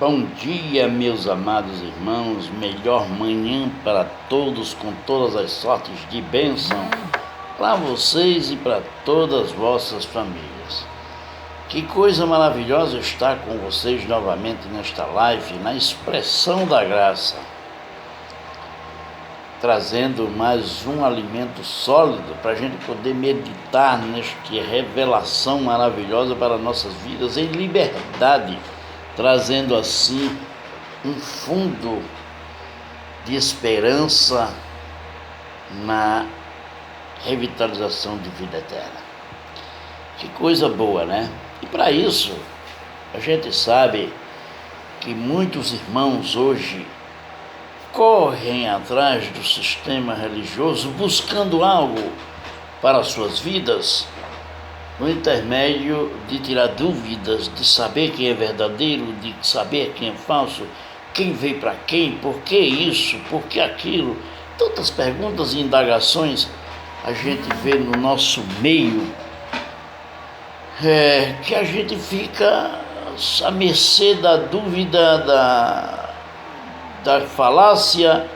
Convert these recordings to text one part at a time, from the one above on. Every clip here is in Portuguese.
Bom dia, meus amados irmãos, melhor manhã para todos, com todas as sortes de bênção para vocês e para todas as vossas famílias. Que coisa maravilhosa estar com vocês novamente nesta live, na expressão da graça, trazendo mais um alimento sólido para a gente poder meditar nesta revelação maravilhosa para nossas vidas em liberdade, trazendo assim um fundo de esperança na revitalização de vida eterna. Que coisa boa, né? E para isso, a gente sabe que muitos irmãos hoje correm atrás do sistema religioso buscando algo para as suas vidas, no intermédio de tirar dúvidas, de saber quem é verdadeiro, de saber quem é falso, quem veio para quem, por que isso, por que aquilo. Tantas perguntas e indagações a gente vê no nosso meio, que a gente fica à mercê da dúvida, da falácia,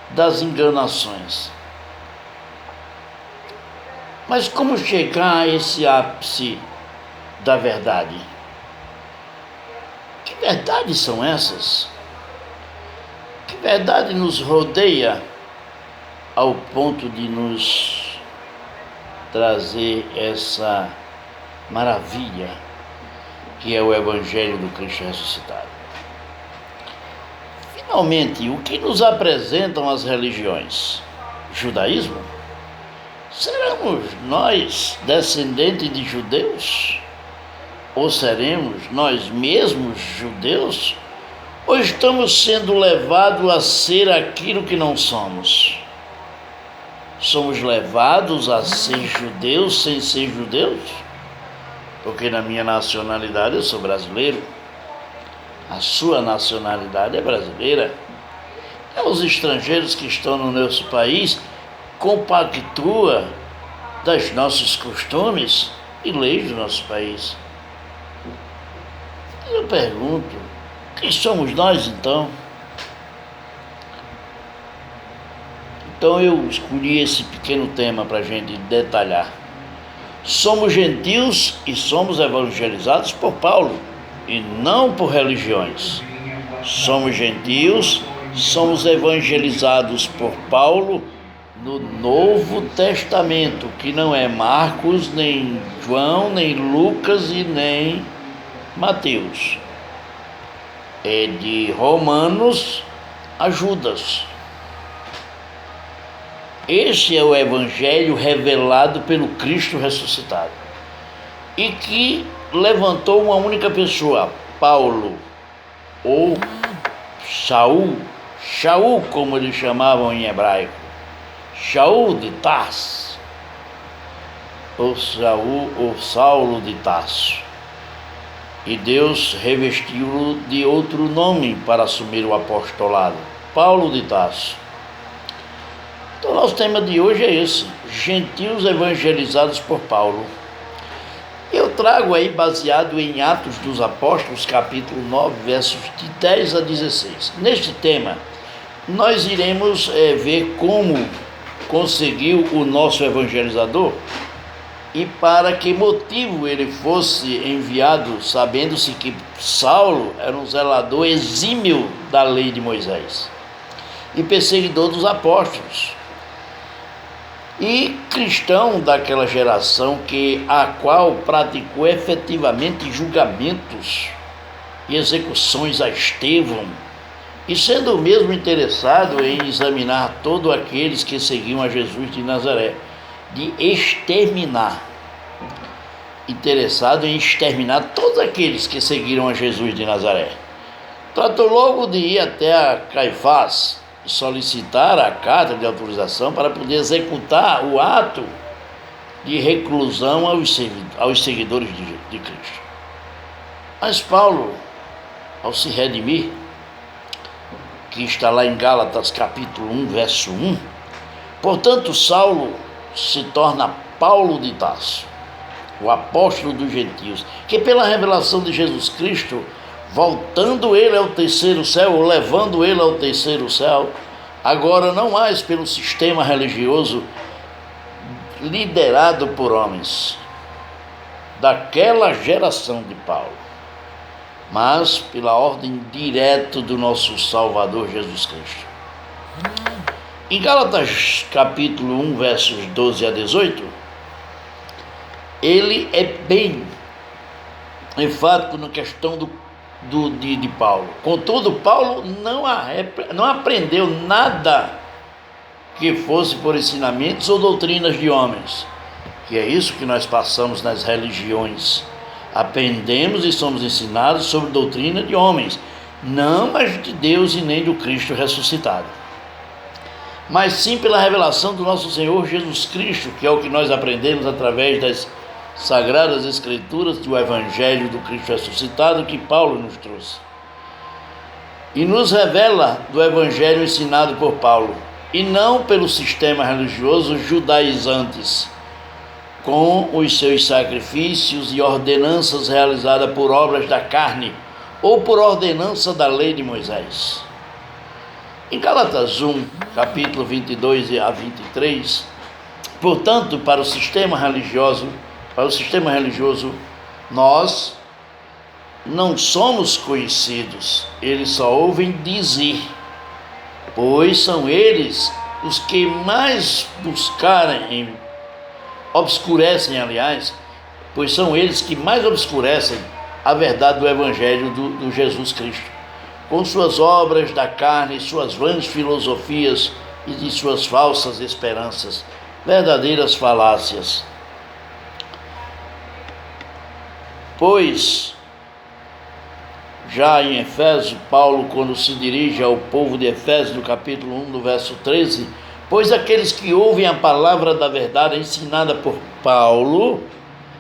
das enganações. Mas como chegar a esse ápice da verdade? Que verdades são essas? Que verdade nos rodeia ao ponto de nos trazer essa maravilha que é o Evangelho do Cristo ressuscitado? Finalmente, o que nos apresentam as religiões? Judaísmo? Seremos nós descendentes de judeus? Ou seremos nós mesmos judeus? Ou estamos sendo levados a ser aquilo que não somos? Somos levados a ser judeus sem ser judeus? Porque na minha nacionalidade eu sou brasileiro. A sua nacionalidade é brasileira. Os estrangeiros que estão no nosso país compactua dos nossos costumes e leis do nosso país. Eu pergunto, quem somos nós então? Então eu escolhi esse pequeno tema para a gente detalhar. Somos gentios e somos evangelizados por Paulo e não por religiões. Somos gentios, somos evangelizados por Paulo no Novo Testamento, que não é Marcos, nem João, nem Lucas e nem Mateus. É de Romanos a Judas. Este é o Evangelho revelado pelo Cristo ressuscitado e que levantou uma única pessoa, Paulo, ou Shaul, como eles chamavam em hebraico, Shaul de Tarso, ou Saulo de Tarso. E Deus revestiu-o de outro nome para assumir o apostolado, Paulo de Tarso. Então, nosso tema de hoje é esse: gentios evangelizados por Paulo. Eu trago aí baseado em Atos dos Apóstolos, capítulo 9, versos de 10 a 16. Neste tema, nós iremos ver como conseguiu o nosso evangelizador e para que motivo ele fosse enviado, sabendo-se que Saulo era um zelador exímio da lei de Moisés e perseguidor dos apóstolos, e cristão daquela geração a qual praticou efetivamente julgamentos e execuções a Estevão, e sendo o mesmo interessado em examinar todos aqueles que seguiam a Jesus de Nazaré, de exterminar, interessado em exterminar todos aqueles que seguiram a Jesus de Nazaré. Tratou logo de ir até a Caifás e solicitar a carta de autorização para poder executar o ato de reclusão aos seguidores de Cristo. Mas Paulo, ao se redimir, que está lá em Gálatas capítulo 1, verso 1, portanto Saulo se torna Paulo de Tarso, o apóstolo dos gentios, que pela revelação de Jesus Cristo voltando ele ao terceiro céu, ou levando ele ao terceiro céu, agora não mais pelo sistema religioso liderado por homens daquela geração de Paulo, mas pela ordem direta do nosso Salvador Jesus Cristo. Em Gálatas capítulo 1, versos 12 a 18, ele é bem enfático na questão de Paulo. Contudo, Paulo não aprendeu nada que fosse por ensinamentos ou doutrinas de homens, que é isso que nós passamos nas religiões. Aprendemos e somos ensinados sobre doutrina de homens, não as de Deus e nem do Cristo ressuscitado, mas sim pela revelação do nosso Senhor Jesus Cristo, que é o que nós aprendemos através das Sagradas Escrituras, do Evangelho do Cristo ressuscitado que Paulo nos trouxe. E nos revela do Evangelho ensinado por Paulo, e não pelo sistema religioso judaizantes, com os seus sacrifícios e ordenanças realizadas por obras da carne, ou por ordenança da lei de Moisés. Em Gálatas 1, capítulo 22 a 23, portanto, para o sistema religioso, nós não somos conhecidos, eles só ouvem dizer, pois são eles os que mais pois são eles que mais obscurecem a verdade do Evangelho do Jesus Cristo, com suas obras da carne, suas vãs filosofias e de suas falsas esperanças, verdadeiras falácias. Pois, já em Efésios, Paulo, quando se dirige ao povo de Efésios, no capítulo 1, no verso 13, pois aqueles que ouvem a palavra da verdade ensinada por Paulo,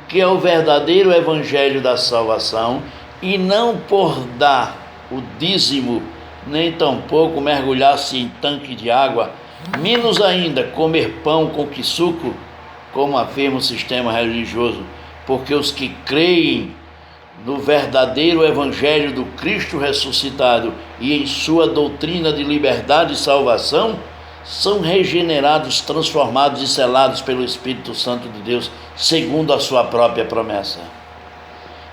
que é o verdadeiro evangelho da salvação, e não por dar o dízimo, nem tampouco mergulhar-se em tanque de água, menos ainda comer pão com suco, como afirma o sistema religioso, porque os que creem no verdadeiro evangelho do Cristo ressuscitado e em sua doutrina de liberdade e salvação, são regenerados, transformados e selados pelo Espírito Santo de Deus, segundo a sua própria promessa.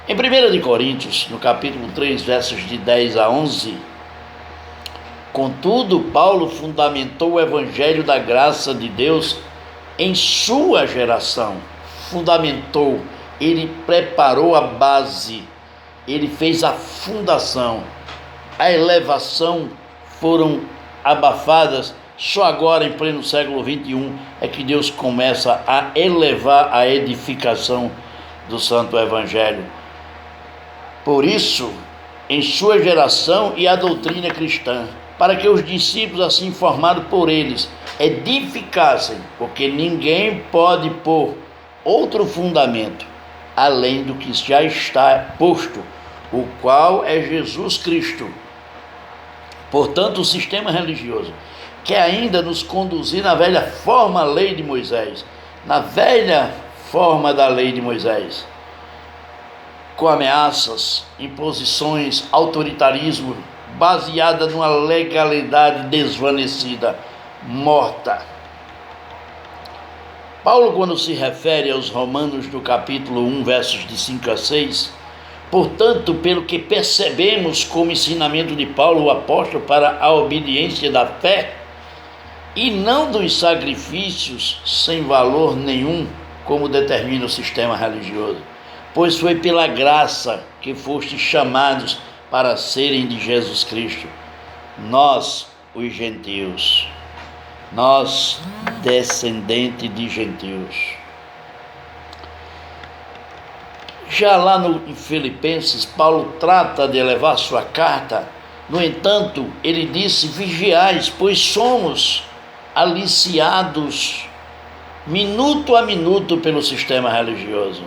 Em 1 de Coríntios, no capítulo 3, versos de 10 a 11, contudo, Paulo fundamentou o evangelho da graça de Deus em sua geração. Fundamentou, ele preparou a base, ele fez a fundação. A elevação foram abafadas. Só agora, em pleno século XXI, é que Deus começa a elevar a edificação do Santo Evangelho. Por isso, em sua geração e a doutrina cristã, para que os discípulos, assim formados por eles, edificassem, porque ninguém pode pôr outro fundamento, além do que já está posto, o qual é Jesus Cristo. Portanto, o sistema religioso quer ainda nos conduzir na velha forma da lei de Moisés, com ameaças, imposições, autoritarismo, baseada numa legalidade desvanecida, morta. Paulo, quando se refere aos Romanos do capítulo 1, versos de 5 a 6, portanto, pelo que percebemos como ensinamento de Paulo, o apóstolo, para a obediência da fé, e não dos sacrifícios sem valor nenhum, como determina o sistema religioso, pois foi pela graça que fostes chamados para serem de Jesus Cristo, nós, os gentios, nós, descendentes de gentios. Já lá em Filipenses, Paulo trata de elevar sua carta. No entanto, ele disse: vigiais, pois somos aliciados minuto a minuto pelo sistema religioso,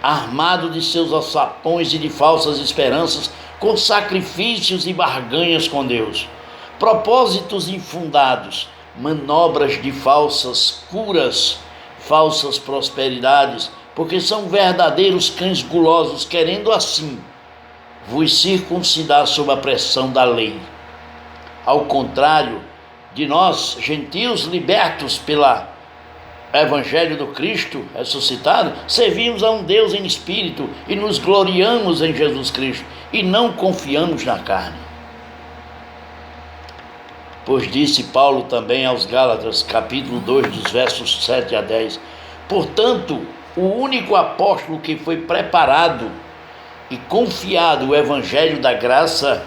armado de seus alçapões e de falsas esperanças, com sacrifícios e barganhas com Deus, propósitos infundados, manobras de falsas curas, falsas prosperidades, porque são verdadeiros cães gulosos, querendo assim vos circuncidar sob a pressão da lei. Ao contrário de nós, gentios libertos pelo Evangelho do Cristo ressuscitado, servimos a um Deus em espírito e nos gloriamos em Jesus Cristo e não confiamos na carne. Pois disse Paulo também aos Gálatas, capítulo 2, dos versos 7 a 10, portanto, o único apóstolo que foi preparado e confiado o Evangelho da graça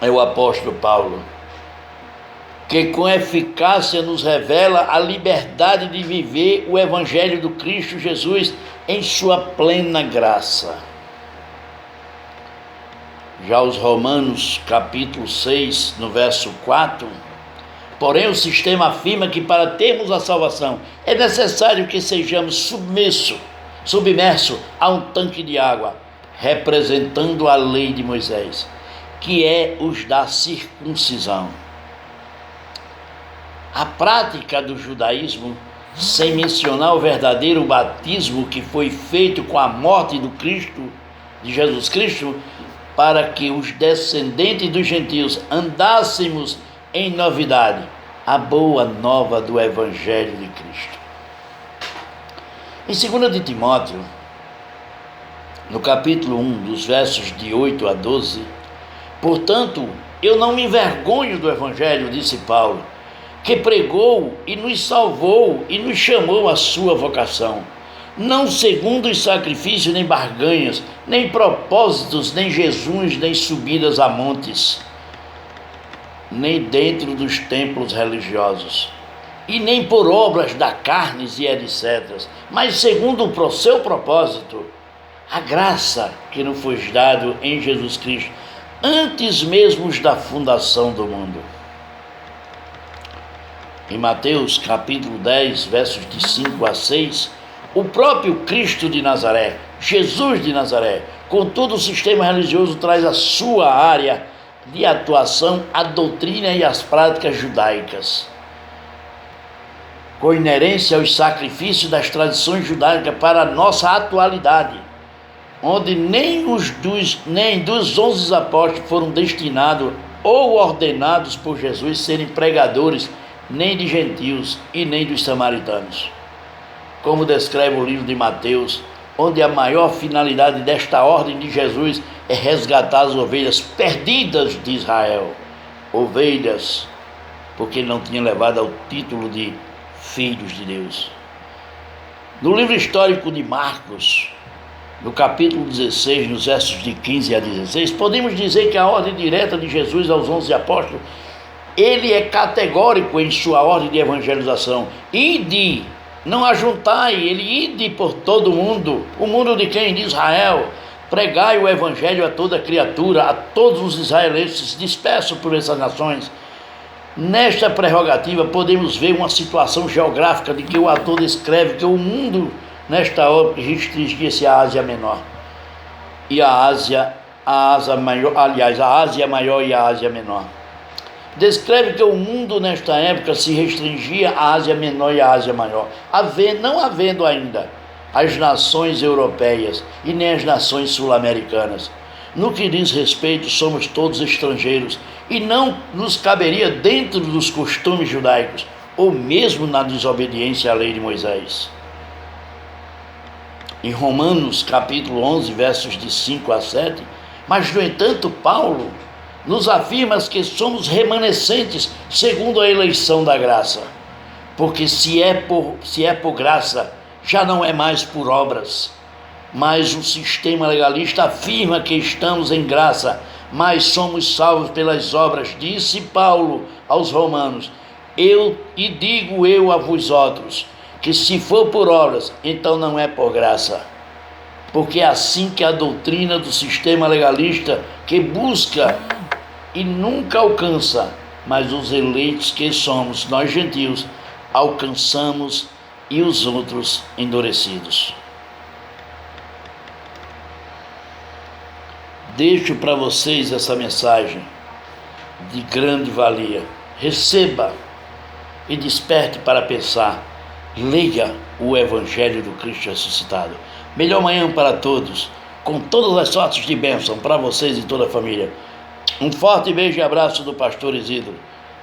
é o apóstolo Paulo, que com eficácia nos revela a liberdade de viver o Evangelho do Cristo Jesus em sua plena graça. Já os Romanos, capítulo 6, no verso 4, porém o sistema afirma que para termos a salvação é necessário que sejamos submersos a um tanque de água, representando a lei de Moisés, que é os da circuncisão. A prática do judaísmo, sem mencionar o verdadeiro batismo que foi feito com a morte de Jesus Cristo, para que os descendentes dos gentios andássemos em novidade, a boa nova do Evangelho de Cristo. Em 2 de Timóteo, no capítulo 1, dos versos de 8 a 12, portanto, eu não me envergonho do Evangelho, disse Paulo, que pregou e nos salvou e nos chamou à sua vocação, não segundo os sacrifícios, nem barganhas, nem propósitos, nem jejuns, nem subidas a montes, nem dentro dos templos religiosos, e nem por obras da carne e etc., mas segundo o seu propósito, a graça que nos foi dado em Jesus Cristo, antes mesmo da fundação do mundo. Em Mateus capítulo 10, versos de 5 a 6, o próprio Cristo de Nazaré, Jesus de Nazaré, com todo o sistema religioso, traz a sua área de atuação a doutrina e as práticas judaicas, com inerência aos sacrifícios das tradições judaicas para a nossa atualidade, onde nem dos 11 apóstolos foram destinados ou ordenados por Jesus serem pregadores, nem de gentios e nem dos samaritanos. Como descreve o livro de Mateus, onde a maior finalidade desta ordem de Jesus é resgatar as ovelhas perdidas de Israel. Ovelhas, porque ele não tinha levado ao título de filhos de Deus. No livro histórico de Marcos, no capítulo 16, nos versos de 15 a 16, podemos dizer que a ordem direta de Jesus aos 11 apóstolos, ele é categórico em sua ordem de evangelização. Ide, não ajuntai, ele ide por todo o mundo mundo de quem? De Israel, pregai o evangelho a toda criatura, a todos os israelenses dispersos por essas nações. Nesta prerrogativa podemos ver uma situação geográfica de que o autor descreve que o mundo nesta obra restringia-se à Ásia Menor e a Ásia Maior, aliás, a Ásia Maior e a Ásia Menor. Descreve que o mundo nesta época se restringia à Ásia Menor e à Ásia Maior, não havendo ainda as nações europeias e nem as nações sul-americanas. No que diz respeito, somos todos estrangeiros e não nos caberia dentro dos costumes judaicos, ou mesmo na desobediência à lei de Moisés. Em Romanos capítulo 11, versos de 5 a 7, mas no entanto Paulo nos afirma que somos remanescentes segundo a eleição da graça, porque se é por graça, já não é mais por obras. Mas o sistema legalista afirma que estamos em graça, mas somos salvos pelas obras, disse Paulo aos Romanos. Digo eu a vós outros, que se for por obras, então não é por graça. Porque é assim que a doutrina do sistema legalista, que busca e nunca alcança, mas os eleitos que somos, nós gentios, alcançamos e os outros endurecidos. Deixo para vocês essa mensagem de grande valia. Receba e desperte para pensar. Leia o Evangelho do Cristo ressuscitado. Melhor manhã para todos. com todas as sortes de bênção para vocês e toda a família. Um forte beijo e abraço do pastor Isidro,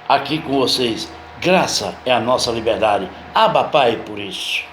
aqui com vocês. Graça é a nossa liberdade. Aba, Pai, por isso.